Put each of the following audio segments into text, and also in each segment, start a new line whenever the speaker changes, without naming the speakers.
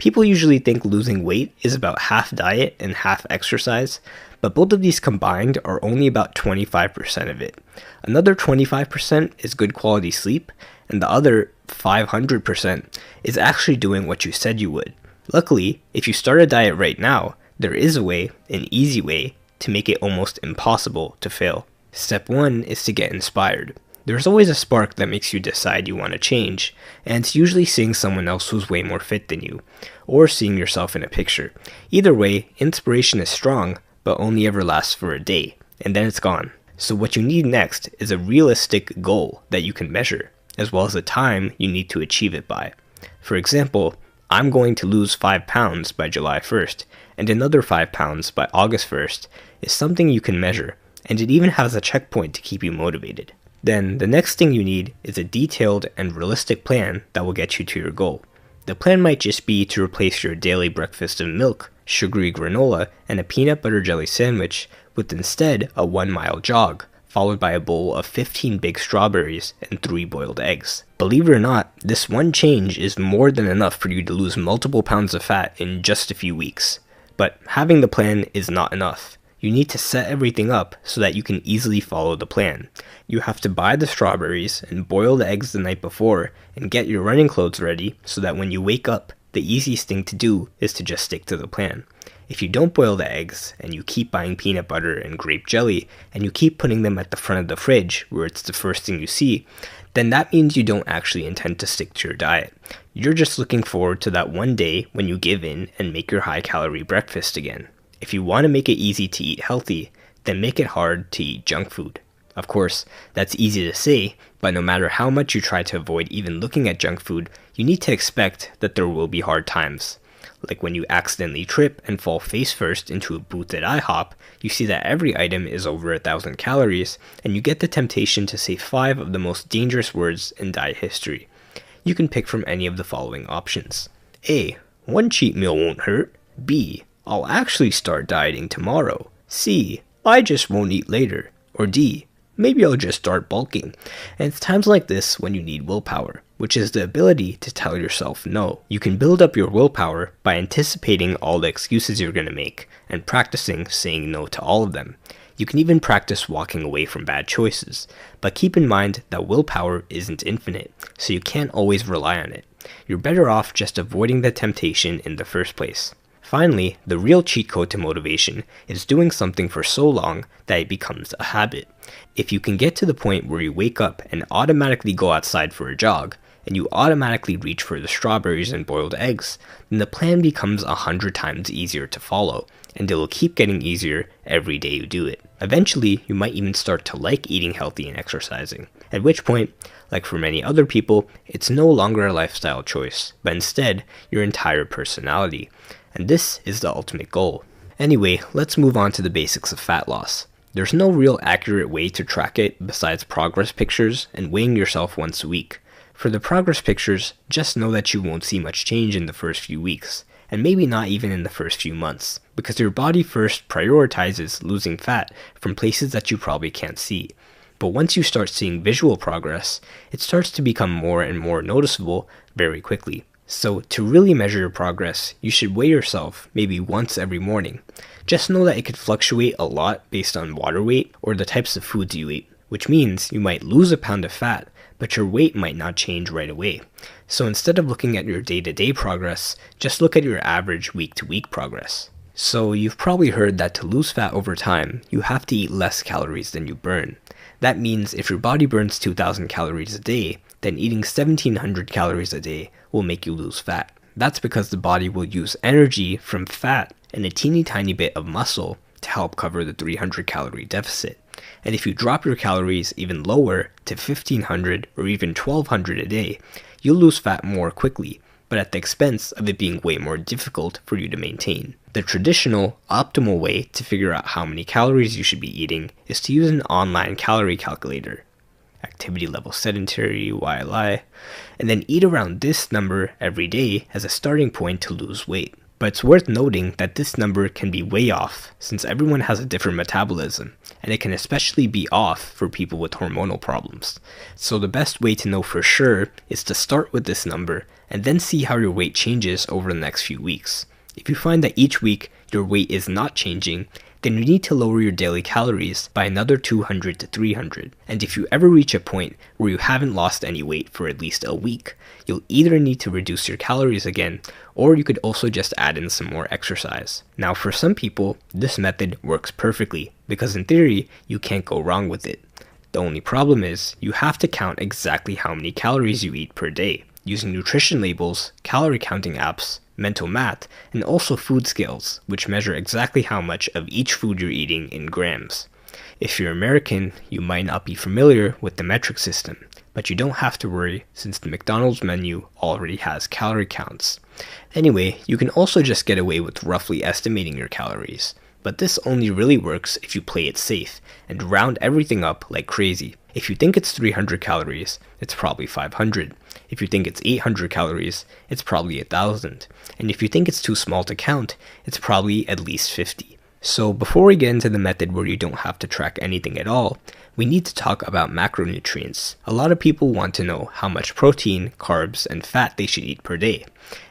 People usually think losing weight is about half diet and half exercise, but both of these combined are only about 25% of it. Another 25% is good quality sleep, and the other 500% is actually doing what you said you would. Luckily, if you start a diet right now, there is a way, an easy way, to make it almost impossible to fail. Step 1 is to get inspired. There's always a spark that makes you decide you want to change, and it's usually seeing someone else who's way more fit than you, or seeing yourself in a picture. Either way, inspiration is strong, but only ever lasts for a day, and then it's gone. So what you need next is a realistic goal that you can measure, as well as the time you need to achieve it by. For example, I'm going to lose 5 pounds by July 1st, and another 5 pounds by August 1st is something you can measure, and it even has a checkpoint to keep you motivated. Then, the next thing you need is a detailed and realistic plan that will get you to your goal. The plan might just be to replace your daily breakfast of milk, sugary granola, and a peanut butter jelly sandwich with instead a 1-mile jog, followed by a bowl of 15 big strawberries and 3 boiled eggs. Believe it or not, this one change is more than enough for you to lose multiple pounds of fat in just a few weeks. But having the plan is not enough. You need to set everything up so that you can easily follow the plan. You have to buy the strawberries and boil the eggs the night before and get your running clothes ready so that when you wake up, the easiest thing to do is to just stick to the plan. If you don't boil the eggs and you keep buying peanut butter and grape jelly and you keep putting them at the front of the fridge where it's the first thing you see, then that means you don't actually intend to stick to your diet. You're just looking forward to that one day when you give in and make your high-calorie breakfast again. If you want to make it easy to eat healthy, then make it hard to eat junk food. Of course, that's easy to say, but no matter how much you try to avoid even looking at junk food, you need to expect that there will be hard times. Like when you accidentally trip and fall face first into a booth at IHOP, you see that every item is over 1,000 calories, and you get the temptation to say 5 of the most dangerous words in diet history. You can pick from any of the following options. A. One cheat meal won't hurt. B. I'll actually start dieting tomorrow. C. I just won't eat later. Or D. Maybe I'll just start bulking. And it's times like this when you need willpower, which is the ability to tell yourself no. You can build up your willpower by anticipating all the excuses you're going to make and practicing saying no to all of them. You can even practice walking away from bad choices, but keep in mind that willpower isn't infinite, so you can't always rely on it. You're better off just avoiding the temptation in the first place. Finally, the real cheat code to motivation is doing something for so long that it becomes a habit. If you can get to the point where you wake up and automatically go outside for a jog, and you automatically reach for the strawberries and boiled eggs, then the plan becomes 100 times easier to follow, and it will keep getting easier every day you do it. Eventually, you might even start to like eating healthy and exercising, at which point, like for many other people, it's no longer a lifestyle choice, but instead your entire personality. And this is the ultimate goal. Anyway, let's move on to the basics of fat loss. There's no real accurate way to track it besides progress pictures and weighing yourself once a week. For the progress pictures, just know that you won't see much change in the first few weeks, and maybe not even in the first few months, because your body first prioritizes losing fat from places that you probably can't see. But once you start seeing visual progress, it starts to become more and more noticeable very quickly. So to really measure your progress, you should weigh yourself maybe once every morning. Just know that it could fluctuate a lot based on water weight or the types of foods you eat, which means you might lose a pound of fat, but your weight might not change right away. So instead of looking at your day-to-day progress, just look at your average week-to-week progress. So you've probably heard that to lose fat over time, you have to eat less calories than you burn. That means if your body burns 2,000 calories a day, then eating 1,700 calories a day will make you lose fat. That's because the body will use energy from fat and a teeny tiny bit of muscle to help cover the 300 calorie deficit. And if you drop your calories even lower to 1,500 or even 1,200 a day, you'll lose fat more quickly, but at the expense of it being way more difficult for you to maintain. The traditional, optimal way to figure out how many calories you should be eating is to use an online calorie calculator. Activity level sedentary, YLI, and then eat around this number every day as a starting point to lose weight. But it's worth noting that this number can be way off since everyone has a different metabolism, and it can especially be off for people with hormonal problems. So the best way to know for sure is to start with this number and then see how your weight changes over the next few weeks. If you find that each week your weight is not changing, then you need to lower your daily calories by another 200 to 300. And if you ever reach a point where you haven't lost any weight for at least a week, you'll either need to reduce your calories again, or you could also just add in some more exercise. Now for some people, this method works perfectly, because in theory, you can't go wrong with it. The only problem is, you have to count exactly how many calories you eat per day, using nutrition labels, calorie counting apps, mental math, and also food scales, which measure exactly how much of each food you're eating in grams. If you're American, you might not be familiar with the metric system, but you don't have to worry since the McDonald's menu already has calorie counts. Anyway, you can also just get away with roughly estimating your calories, but this only really works if you play it safe and round everything up like crazy. If you think it's 300 calories, it's probably 500. If you think it's 800 calories, it's probably 1,000. And if you think it's too small to count, it's probably at least 50. So before we get into the method where you don't have to track anything at all, we need to talk about macronutrients. A lot of people want to know how much protein, carbs, and fat they should eat per day.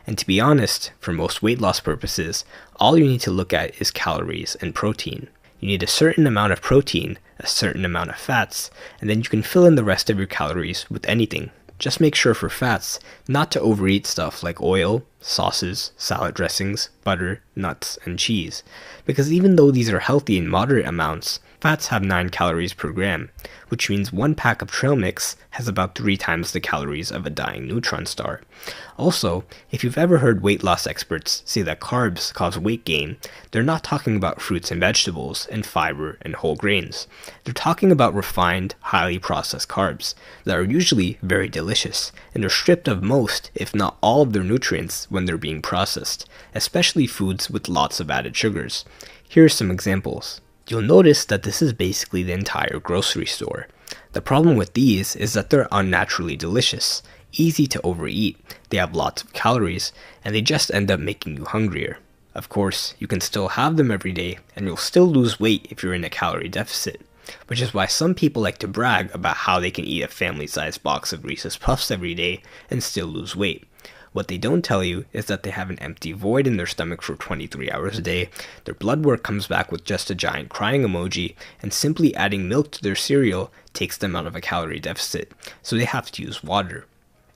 And to be honest, for most weight loss purposes, all you need to look at is calories and protein. You need a certain amount of protein, a certain amount of fats, and then you can fill in the rest of your calories with anything. Just make sure for fats not to overeat stuff like oil, sauces, salad dressings, butter, nuts, and cheese, because even though these are healthy in moderate amounts, fats have 9 calories per gram, which means one pack of trail mix has about 3 times the calories of a dying neutron star. Also, if you've ever heard weight loss experts say that carbs cause weight gain, they're not talking about fruits and vegetables and fiber and whole grains. They're talking about refined, highly processed carbs that are usually very delicious, and are stripped of most, if not all, of their nutrients when they're being processed, especially foods with lots of added sugars. Here are some examples. You'll notice that this is basically the entire grocery store. The problem with these is that they're unnaturally delicious, easy to overeat, they have lots of calories, and they just end up making you hungrier. Of course, you can still have them every day, and you'll still lose weight if you're in a calorie deficit, which is why some people like to brag about how they can eat a family-sized box of Reese's Puffs every day and still lose weight. What they don't tell you is that they have an empty void in their stomach for 23 hours a day, their blood work comes back with just a giant crying emoji, and simply adding milk to their cereal takes them out of a calorie deficit, so they have to use water.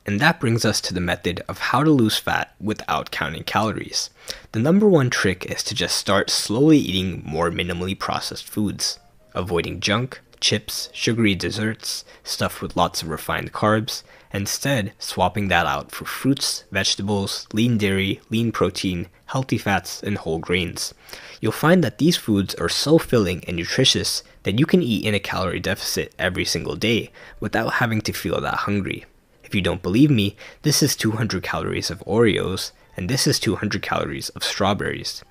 And that brings us to the method of how to lose fat without counting calories. The number one trick is to just start slowly eating more minimally processed foods, avoiding junk, chips, sugary desserts, stuff with lots of refined carbs, and instead swapping that out for fruits, vegetables, lean dairy, lean protein, healthy fats, and whole grains. You'll find that these foods are so filling and nutritious that you can eat in a calorie deficit every single day without having to feel that hungry. If you don't believe me, this is 200 calories of Oreos, and this is 200 calories of strawberries.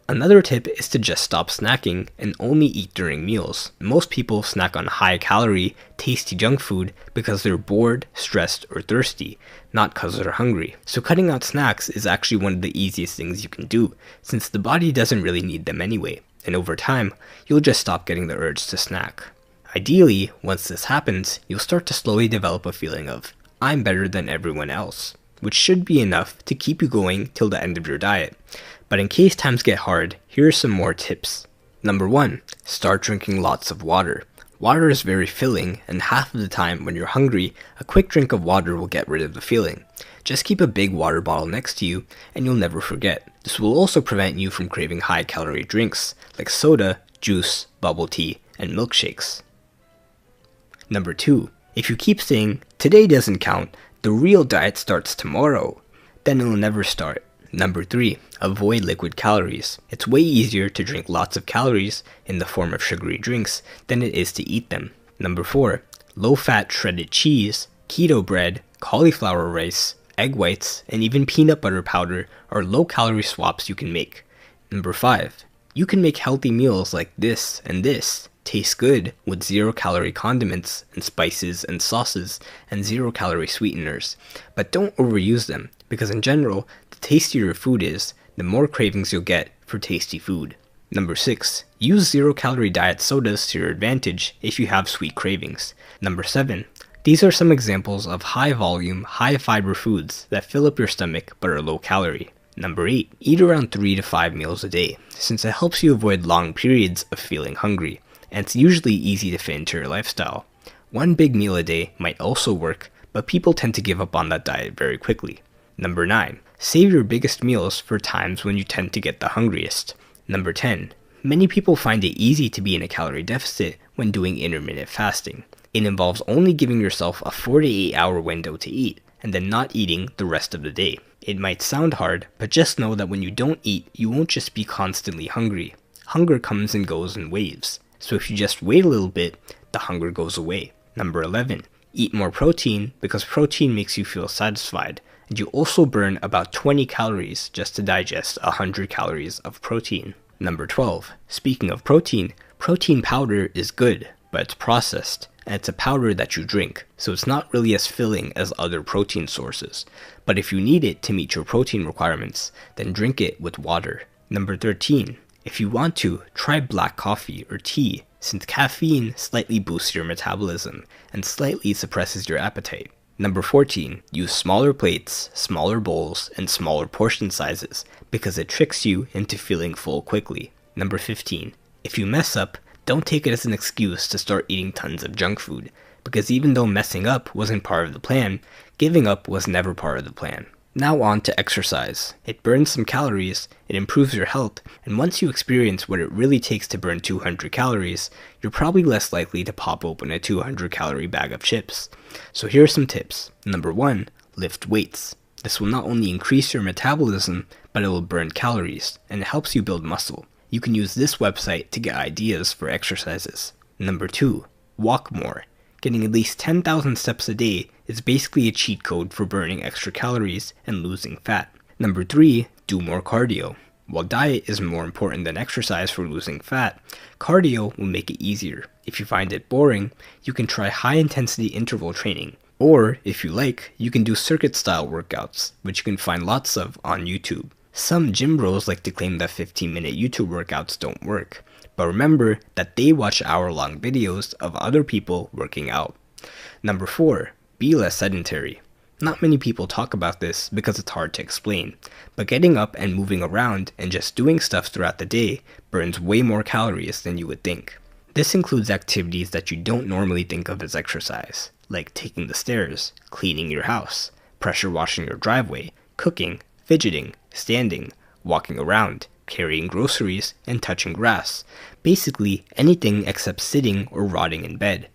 Another tip is to just stop snacking and only eat during meals. Most people snack on high-calorie, tasty junk food because they're bored, stressed, or thirsty, not because they're hungry. So cutting out snacks is actually one of the easiest things you can do, since the body doesn't really need them anyway, and over time, you'll just stop getting the urge to snack. Ideally, once this happens, you'll start to slowly develop a feeling of, I'm better than everyone else, which should be enough to keep you going till the end of your diet. But in case times get hard, here are some more tips. Number 1, start drinking lots of water. Water is very filling, and half of the time when you're hungry, a quick drink of water will get rid of the feeling. Just keep a big water bottle next to you, and you'll never forget. This will also prevent you from craving high-calorie drinks, like soda, juice, bubble tea, and milkshakes. Number 2, if you keep saying, today doesn't count, the real diet starts tomorrow, then it'll never start. Number 3, avoid liquid calories. It's way easier to drink lots of calories in the form of sugary drinks than it is to eat them. Number 4, low-fat shredded cheese, keto bread, cauliflower rice, egg whites, and even peanut butter powder are low-calorie swaps you can make. Number 5, you can make healthy meals like this and this taste good with 0-calorie condiments and spices and sauces and 0-calorie sweeteners, but don't overuse them, because in general, the tastier your food is, the more cravings you'll get for tasty food. Number 6. Use 0-calorie diet sodas to your advantage if you have sweet cravings. Number 7. These are some examples of high-volume, high-fiber foods that fill up your stomach but are low-calorie. Number 8. Eat around 3 to 5 meals a day, since it helps you avoid long periods of feeling hungry, and it's usually easy to fit into your lifestyle. One big meal a day might also work, but people tend to give up on that diet very quickly. Number 9. Save your biggest meals for times when you tend to get the hungriest. Number 10. Many people find it easy to be in a calorie deficit when doing intermittent fasting. It involves only giving yourself a 4 to 8 hour window to eat, and then not eating the rest of the day. It might sound hard, but just know that when you don't eat, you won't just be constantly hungry. Hunger comes and goes in waves, so if you just wait a little bit, the hunger goes away. Number 11. Eat more protein because protein makes you feel satisfied, and you also burn about 20 calories just to digest 100 calories of protein. Number 12. Speaking of protein powder is good, but it's processed, and it's a powder that you drink, so it's not really as filling as other protein sources. But if you need it to meet your protein requirements, then drink it with water. Number 13. If you want to, try black coffee or tea, since caffeine slightly boosts your metabolism and slightly suppresses your appetite. Number 14. Use smaller plates, smaller bowls, and smaller portion sizes, because it tricks you into feeling full quickly. Number 15. If you mess up, don't take it as an excuse to start eating tons of junk food, because even though messing up wasn't part of the plan, giving up was never part of the plan. Now on to exercise. It burns some calories, it improves your health, and once you experience what it really takes to burn 200 calories, you're probably less likely to pop open a 200-calorie bag of chips. So here are some tips. Number 1. Lift weights. This will not only increase your metabolism, but it will burn calories, and it helps you build muscle. You can use this website to get ideas for exercises. Number 2. Walk more. Getting at least 10,000 steps a day is basically a cheat code for burning extra calories and losing fat. Number 3. Do more cardio. While diet is more important than exercise for losing fat, cardio will make it easier. If you find it boring, you can try high-intensity interval training. Or, if you like, you can do circuit-style workouts, which you can find lots of on YouTube. Some gym bros like to claim that 15-minute YouTube workouts don't work, but remember that they watch hour-long videos of other people working out. Number 4. Be less sedentary. Not many people talk about this because it's hard to explain, but getting up and moving around and just doing stuff throughout the day burns way more calories than you would think. This includes activities that you don't normally think of as exercise, like taking the stairs, cleaning your house, pressure washing your driveway, cooking, fidgeting, standing, walking around, carrying groceries, and touching grass. Basically, anything except sitting or rotting in bed.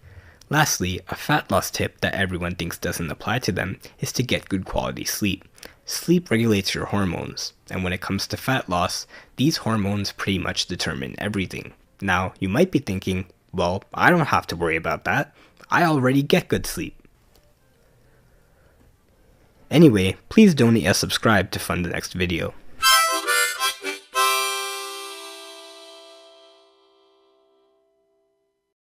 Lastly, a fat loss tip that everyone thinks doesn't apply to them is to get good quality sleep. Sleep regulates your hormones, and when it comes to fat loss, these hormones pretty much determine everything. Now, you might be thinking, well, I don't have to worry about that. I already get good sleep. Anyway, please donate a subscribe to fund the next video.